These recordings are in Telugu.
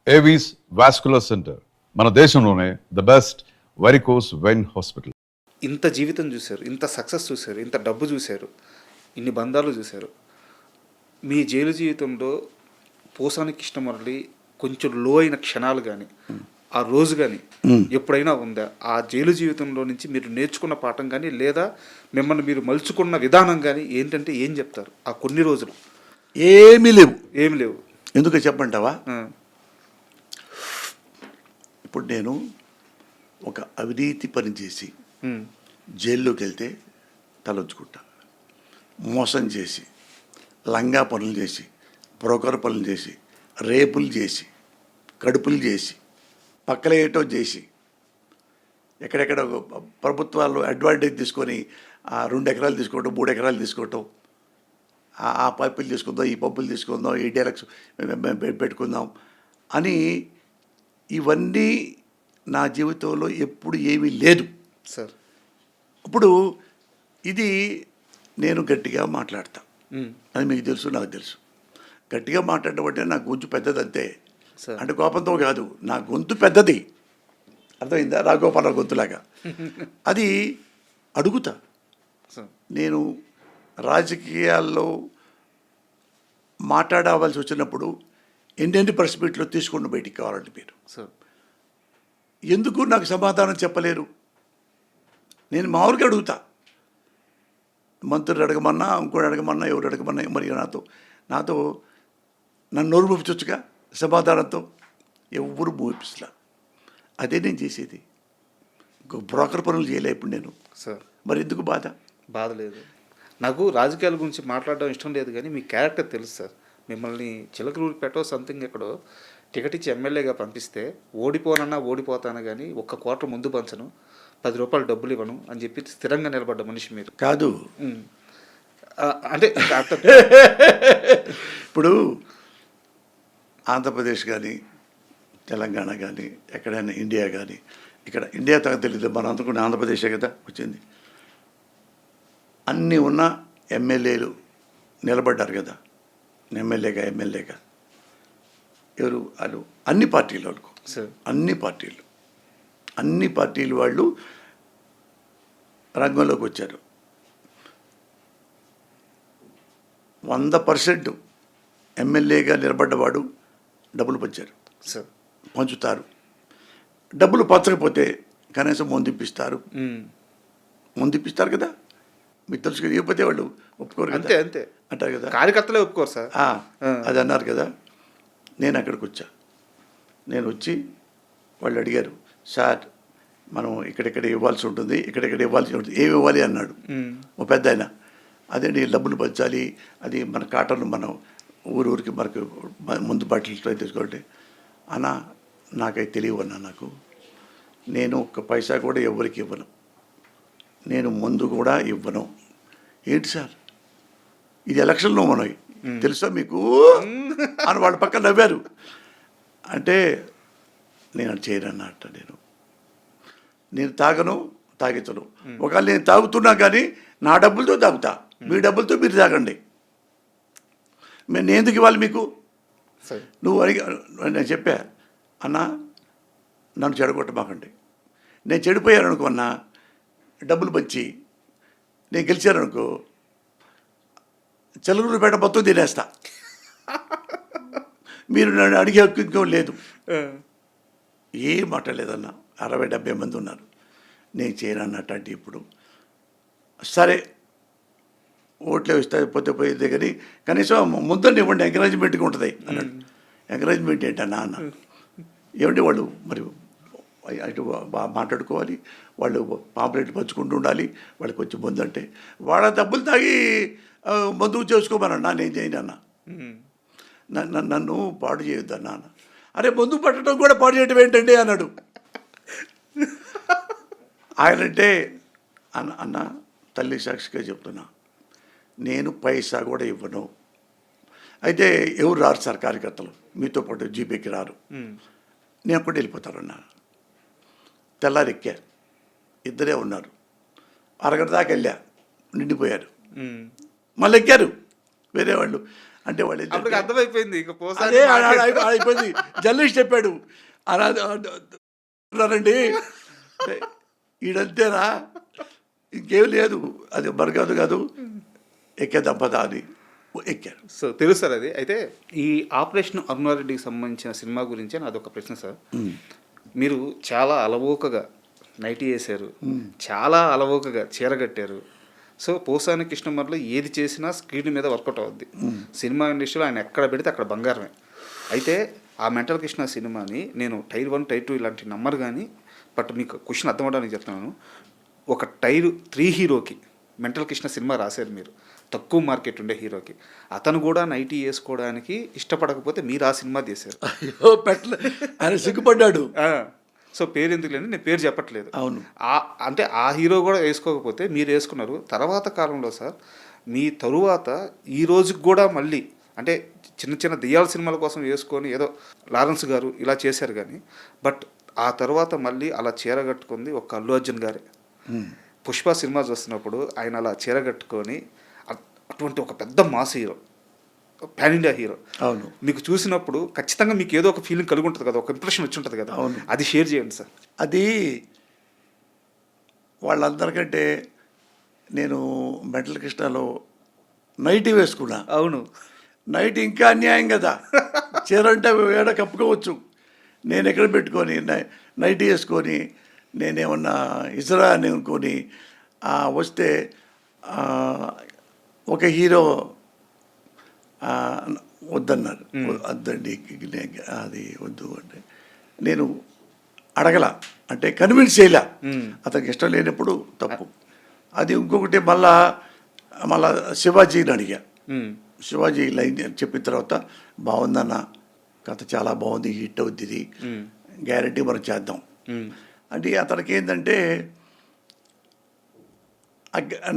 ఏవీస్ వాస్కులర్ సెంటర్ మన దేశంలోనే the best varicose vein hospital. ఇంత జీవితం చూశారు, ఇంత సక్సెస్ చూశారు, ఇంత డబ్బు చూశారు, ఇన్ని బంధాలు చూశారు. మీ జైలు జీవితంలో పోసాని కృష్ణమురళి కొంచెం లో అయిన క్షణాలు కానీ ఆ రోజు కానీ ఎప్పుడైనా ఉందా? ఆ జైలు జీవితంలో నుంచి మీరు నేర్చుకున్న పాఠం కానీ లేదా మిమ్మల్ని మీరు మలుచుకున్న విధానం కానీ ఏంటంటే ఏం చెప్తారు? ఆ కొన్ని రోజులు ఏమీ లేవు. ఏమి లేవు. ఎందుకు చెప్పంటావా? ఇప్పుడు నేను ఒక అవినీతి పని చేసి జైల్లోకి వెళ్తే తలొచ్చుకుంటా. మోసం చేసి, లంగా పనులు చేసి, బ్రోకర్ పనులు చేసి, రేపులు చేసి, కడుపులు చేసి, పక్కలేయటో చేసి, ఎక్కడెక్కడ ప్రభుత్వాలు అడ్వాంటేజ్ తీసుకొని 2 ఎకరాలు తీసుకోవటం, 3 ఎకరాలు తీసుకోవటం, ఆ పప్పులు తీసుకుందాం, ఈ పప్పులు తీసుకుందాం, ఈ డైలాగ్స్ పెట్టుకుందాం అని, ఇవన్నీ నా జీవితంలో ఎప్పుడు ఏమీ లేదు సార్. ఇప్పుడు ఇది నేను గట్టిగా మాట్లాడతా, అది మీకు తెలుసు, నాకు తెలుసు. గట్టిగా మాట్లాడటం అంటే నా గొంతు పెద్దది అంతే. అంటే కోపంతో కాదు, నా గొంతు పెద్దది, అర్థమైందా? రాఘోపాల గొంతులాగా. అది అడుగుతా. నేను రాజకీయాల్లో మాట్లాడవలసి వచ్చినప్పుడు ఎన్ని ప్రెస్ మీట్లో తీసుకుని బయటికి కావాలంటే మీరు ఎందుకు నాకు సమాధానం చెప్పలేరు? నేను మామూలుగా అడుగుతా. మంత్రులు అడగమన్నా, ఇంకోటి అడగమన్నా, ఎవరు అడగమన్నా, మరి నాతో నన్ను నోరు మూపించొచ్చుగా సమాధానంతో. ఎవరు మూపిస్తా. అదే నేను చేసేది. బ్రోకర్ పనులు చేయలే ఇప్పుడు నేను. సార్ మరి ఎందుకు బాధ లేదు. నాకు రాజకీయాల గురించి మాట్లాడడం ఇష్టం లేదు, కానీ మీ క్యారెక్టర్ తెలుసు సార్. మిమ్మల్ని చిలకలూరిపేటో సంథింగ్ ఎక్కడో టికెట్ ఇచ్చి ఎమ్మెల్యేగా పంపిస్తే ఓడిపోతాను కానీ 1 క్వార్టర్ ముందు పంచను, 10 రూపాయలు డబ్బులు ఇవ్వను అని చెప్పి స్థిరంగా నిలబడ్డ మనిషి మీరు కాదు. అంటే ఇప్పుడు ఆంధ్రప్రదేశ్ కానీ, తెలంగాణ కానీ, ఎక్కడైనా ఇండియా కానీ, ఇక్కడ ఇండియా తగ్గ తెలియదు, మనం అనుకునే ఆంధ్రప్రదేశే కదా వచ్చింది. అన్నీ ఉన్న ఎమ్మెల్యేలు నిలబడ్డారు కదా, ఎమ్మెల్యేగా ఎవరు? వాళ్ళు అన్ని పార్టీలు వాళ్ళకు, అన్ని పార్టీలు వాళ్ళు రంగంలోకి వచ్చారు. 100% ఎమ్మెల్యేగా నిలబడ్డవాడు డబ్బులు పంచుతారు. డబ్బులు పంచకపోతే కనీసం ముందిప్పిస్తారు కదా. మీకు తెలుసు కదా, ఇవ్వకపోతే వాళ్ళు ఒప్పుకోరు. అంతే అంటారు కదా, కార్యకర్తలే ఒప్పుకోరు సార్. అది అన్నారు కదా. నేను అక్కడికి వచ్చి వాళ్ళు అడిగారు, సార్ మనం ఇక్కడెక్కడ ఇవ్వాల్సి ఉంటుంది, ఏమి ఇవ్వాలి అన్నాడు ఓ పెద్ద ఆయన. అదే డబ్బులు పంచాలి, అది మన కాటన్లు మనం ఊరికి మనకు ముందు బట్టలు తీసుకోండి అన్న. నాకైతే తెలియవన్నా, నేను 1 పైసా కూడా ఎవరికి ఇవ్వను, నేను ముందు కూడా ఇవ్వను. ఏంటి సార్ ఇది ఎలక్షన్లో మనవి తెలుసా మీకు అని వాళ్ళ పక్కన నవ్వారు. అంటే నేను చేయనన్నట్ట. నేను తాగించను. ఒకవేళ నేను తాగుతున్నా కానీ నా డబ్బులతో తాగుతా, మీ డబ్బులతో మీరు తాగండి. నేను ఎందుకు ఇవ్వాలి మీకు? నువ్వు నేను చెప్పా, అన్న నన్ను చెడగొట్టమాకండి. నేను చెడిపోయాను అనుకో అన్న, డబ్బులు పంచి నేను గెలిచాననుకో, చిలకలూరిపేట మొత్తం తినేస్తా. మీరు నన్ను అడిగే హక్కు ఇంకో లేదు. ఏం మాట్లాడలేదన్న. 60-70 మంది ఉన్నారు. నేను చేయనన్నట్టు. అంటే ఇప్పుడు సరే ఓట్లే వస్తాయి, పోతే కానీ కనీసం ముందని ఇవ్వండి, ఎంకరేజ్మెంట్గా ఉంటుంది అన్నాడు. ఎంకరేజ్మెంట్ ఏంటన్నా అన్న? ఏమంటే వాళ్ళు మరి అటు మాట్లాడుకోవాలి, వాళ్ళు పాంప్లెట్లు పంచుకుంటూ ఉండాలి, వాళ్ళకి వచ్చి ముందు అంటే వాళ్ళ డబ్బులు తాగి మందుకు చేసుకోమన్నా. నేను చేయనన్నా. నన్ను పాడు చేయొద్దు అన్న. అరే ముందు పట్టడం కూడా పాడు చేయటం ఏంటండి అన్నాడు. ఆయనంటే అన్న తల్లి సాక్షిగా చెప్తున్నా, నేను పైసా కూడా ఇవ్వను. అయితే ఎవరు రారు సార్ కార్యకర్తలు, మీతో పాటు జీపీకి రారు, నేను కూడా వెళ్ళిపోతారన్నా. తెల్లారెక్కా, 2 ఉన్నారు. అరగంట దాకా వెళ్ళా, నిండిపోయారు. మళ్ళీ ఎక్కారు వేరే వాళ్ళు. అంటే వాళ్ళు అప్పటికి ఏంటంటే అర్థమైపోయింది ఇక పోసాని అదే అయిపోయింది. జర్నలిస్ట్ చెప్పాడు అలా అన్నారండి, ఈడంతేనా, ఇంకేం లేదు, అది బరకాదు కాదు, ఎక్కేద్దాం పద అని ఎక్కారు. సో తెలుసు సార్ అది. అయితే ఈ ఆపరేషన్ అరుణారెడ్డికి సంబంధించిన సినిమా గురించి నాదొక ప్రశ్న సార్. మీరు చాలా అలవోకగా నైటీ వేశారు, చాలా అలవోకగా చీర కట్టారు. సో పోసాని కృష్ణమురళి ఏది చేసినా స్క్రీన్ మీద వర్కౌట్ అవుద్ది. సినిమా ఇండస్ట్రీలో ఆయన ఎక్కడ పెడితే అక్కడ బంగారమే. అయితే ఆ మెంటల్ కృష్ణ సినిమాని నేను టైర్ 1 టైర్ 2 ఇలాంటి నమ్మరు కానీ, బట్ మీకు క్వశ్చన్ అర్థం అవడానికి చెప్తున్నాను. ఒక టైర్ 3 హీరోకి మెంటల్ కృష్ణ సినిమా రాశారు మీరు, తక్కువ మార్కెట్ ఉండే హీరోకి. అతను కూడా నైటీ వేసుకోవడానికి ఇష్టపడకపోతే మీరు ఆ సినిమా తీశారు. అయ్యో పెట్టలే, ఆయన సిగ్గుపడ్డాడు. సో పేరు ఎందుకు లేని నేను పేరు చెప్పట్లేదు. అవును. అంటే ఆ హీరో కూడా వేసుకోకపోతే మీరు వేసుకున్నారు. తర్వాత కాలంలో సార్ మీ తరువాత ఈ రోజుకి కూడా మళ్ళీ అంటే చిన్న చిన్న దెయ్యాల సినిమాల కోసం వేసుకొని ఏదో లారెన్స్ గారు ఇలా చేశారు కానీ, బట్ ఆ తర్వాత మళ్ళీ అలా చీర కట్టుకుంది ఒక అల్లు అర్జున్ గారే. పుష్ప సినిమా చూస్తున్నప్పుడు ఆయన అలా చీర కట్టుకొని అటువంటి ఒక పెద్ద mass hero, pan India hero. అవును. మీకు చూసినప్పుడు ఖచ్చితంగా మీకు ఏదో ఒక ఫీలింగ్ కలిగి ఉంటుంది కదా, ఒక ఇంప్రెషన్ వచ్చి ఉంటుంది కదా. అవును. అది షేర్ చేయండి సార్. అది వాళ్ళందరికంటే నేను మెంటల్ కృష్ణలో నైటీ వేసుకున్నా. అవును. నైట్ ఇంకా అన్యాయం కదా, చీర అంటే ఏడ కప్పుకోవచ్చు, నేను ఎక్కడ పెట్టుకొని నైటీ వేసుకొని నేనేమన్నా ఇసరా అని అనుకొని వస్తే ఒక హీరో వద్దన్నారు. వద్దండి అది వద్దు అంటే నేను అడగల, అంటే కన్విన్స్ చేయలే, అతనికి ఇష్టం లేనప్పుడు తప్పు. అది ఇంకొకటి మళ్ళా శివాజీని అడిగా. శివాజీ లైన్ చెప్పిన తర్వాత బాగుందన్న, కథ చాలా బాగుంది, హిట్ అవుద్ది, ఇది గ్యారంటీ మనం చేద్దాం అంటే అతనికి ఏంటంటే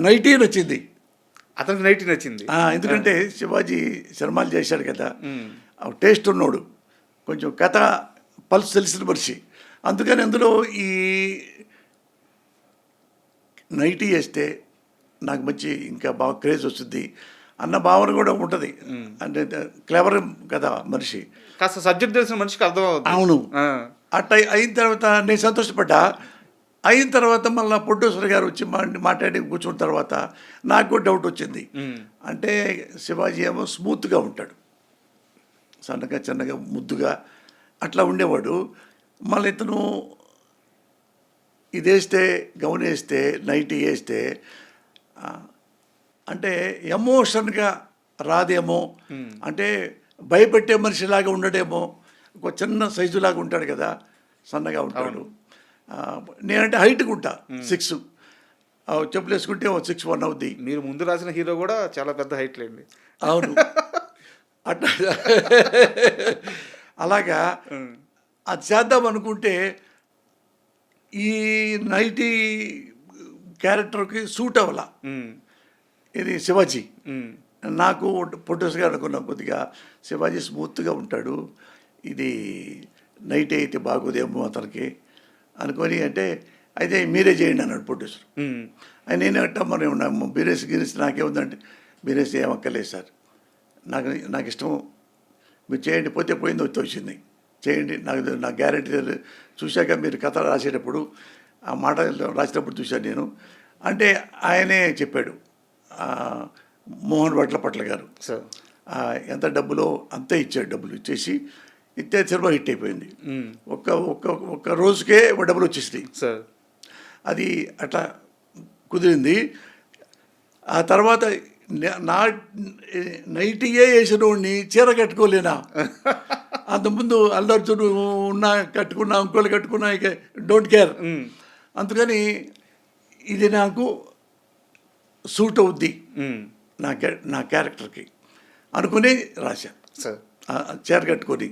నైటీ నచ్చింది. అతనికి నైటీ నచ్చింది. ఎందుకంటే శివాజీ సినిమాలు చేశాడు కదా, టేస్ట్ ఉన్నాడు, కొంచెం కథ పల్స్ తెలిసిన మనిషి. అందుకని అందులో ఈ నైటీ వేస్తే నాకు మంచి ఇంకా బాగా క్రేజ్ వస్తుంది అన్న భావన కూడా ఉంటుంది. అంటే క్లెవర్ కదా మనిషి, కాస్త సబ్జెక్ట్ తెలిసిన మనిషికి అర్థం అవుతుంది. అవును. అట్లా అయిన తర్వాత నేను సంతోషపడ్డా. అయిన తర్వాత మళ్ళీ ప్రొడ్యూసర్ గారు వచ్చి మాట్లాడి కూర్చున్న తర్వాత నాకు కూడా డౌట్ వచ్చింది. అంటే శివాజీ ఏమో స్మూత్గా ఉంటాడు, సన్నగా చిన్నగా ముద్దుగా అట్లా ఉండేవాడు. మళ్ళీ ఇతను ఇది వేస్తే, గౌన్ వేస్తే, నైటీ వేస్తే అంటే ఎమోషన్గా రాదేమో, అంటే భయపెట్టే మనిషిలాగా ఉండడేమో, ఒక చిన్న సైజులాగా ఉంటాడు కదా, సన్నగా ఉంటాడు. నేనంటే హైట్గా ఉంటా, 6, చెప్పులు వేసుకుంటే 6'1" అవుద్ది. మీరు ముందు రాసిన హీరో కూడా చాలా పెద్ద హైట్ లేండి. అవును. అట్లా అలాగా అది చేద్దాం అనుకుంటే ఈ నైటీ క్యారెక్టర్కి సూట్ అవ్వాల. ఇది శివాజీ. నాకు ప్రొడ్యూసర్ గారు అనుకున్నాం, కొద్దిగా శివాజీ స్మూత్గా ఉంటాడు, ఇది నైట్ అయితే బాగోదేమో అతనికి అనుకొని, అంటే అయితే మీరే చేయండి అన్నాడు ప్రొడ్యూసర్. నేను అట్ట మరి బీరేసి గిరేసి నాకేముందంటే, బీరేసి ఏమక్కర్లేదు సార్, నాకు ఇష్టం, మీరు చేయండి, పోతే పోయింది వచ్చి వచ్చింది, చేయండి, నాకు గ్యారెంటీ చూశాక మీరు కథ రాసేటప్పుడు ఆ మాట రాసేటప్పుడు చూశాను నేను అంటే ఆయనే చెప్పాడు, మోహన్ వడ్లపట్ల గారు. ఎంత డబ్బులో అంతే ఇచ్చాడు, డబ్బులు ఇచ్చేసి ఇచ్చే సినిమా హిట్ అయిపోయింది. ఒక్క రోజుకే డబ్బులు వచ్చేసింది. అది అట్లా కుదిరింది. ఆ తర్వాత నా నైటీయే వేసిన వాడిని చీర కట్టుకోలేనా, అంతకుముందు అల్లు అర్జున్ ఉన్నా కట్టుకున్నా, ఇంకోళ్ళు కట్టుకున్నా, ఇక డోంట్ కేర్. అందుకని ఇది నాకు సూట్ అవుద్ది నా క్యారెక్టర్కి అనుకుని రాశాను. చీర కట్టుకొని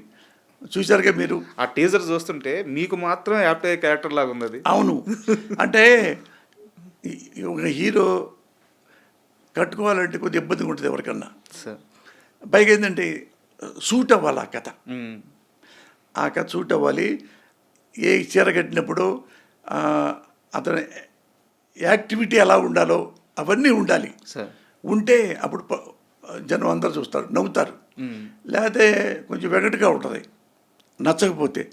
చూశారుగా మీరు. ఆ టీజర్ చూస్తుంటే మీకు మాత్రం యాప్ట్ అయ్యే క్యారెక్టర్ లాగా ఉంది అది. అవును. అంటే ఒక హీరో కట్టుకోవాలంటే కొద్దిగా ఇబ్బందిగా ఉంటుంది ఎవరికన్నా. పైగా ఏంటంటే సూట్ అవ్వాలి ఆ కథ, ఆ కథ సూట్ అవ్వాలి. ఏ చీర కట్టినప్పుడు అతని యాక్టివిటీ ఎలా ఉండాలో అవన్నీ ఉండాలి. ఉంటే అప్పుడు జనం అందరూ చూస్తారు, నవ్వుతారు. లేకపోతే కొంచెం వెగటుగా ఉంటుంది నచ్చకపోతే.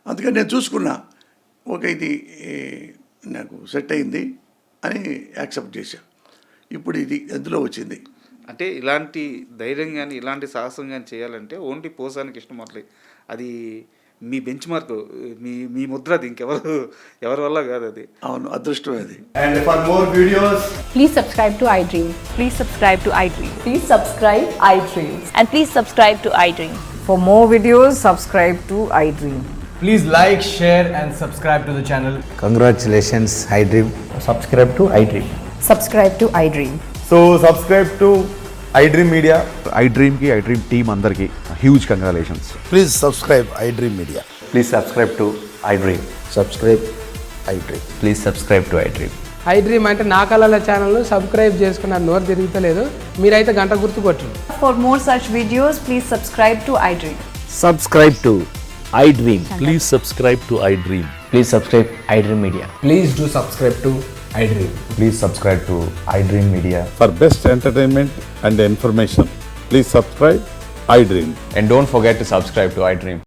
అందుకని నేను చూసుకున్నా, ఓకే ఇది నాకు సెట్ అయింది అని యాక్సెప్ట్ చేశాను. ఇప్పుడు ఇది ఎందులో వచ్చింది. అంటే ఇలాంటి ధైర్యం కానీ ఇలాంటి సాహసం కానీ చేయాలంటే ఓన్లీ పోసాని కృష్ణమురళి, అది మీ బెంచ్ మార్క్, మీ ముద్ర, అది ఎవరి వల్ల కాదు అది. అవును, అదృష్టం అది. And for more videos, Please subscribe to iDream. Please subscribe to iDream. Please subscribe iDream. And please subscribe to iDream. For more videos, subscribe to iDream. please like, share and subscribe to the channel. Congratulations, iDream. Subscribe to iDream. Subscribe to iDream. So subscribe to iDream Media. iDream की iDream team अंदर की huge congratulations. Please subscribe iDream Media. Please subscribe to iDream. Subscribe iDream. Please subscribe to iDream. iDream అంటే నా కళల ఛానల్ను సబ్స్క్రైబ్ చేసుకున్న నోరు తిరుగుతలేదు, మీరైతే గంట గుర్తు కొట్టండి. For more such videos, please subscribe to iDream. Subscribe to iDream. Please subscribe to iDream. Please subscribe iDream Media. Please do subscribe to iDream. Please subscribe to iDream Media. For best entertainment and information, please subscribe iDream. And don't forget to subscribe to iDream.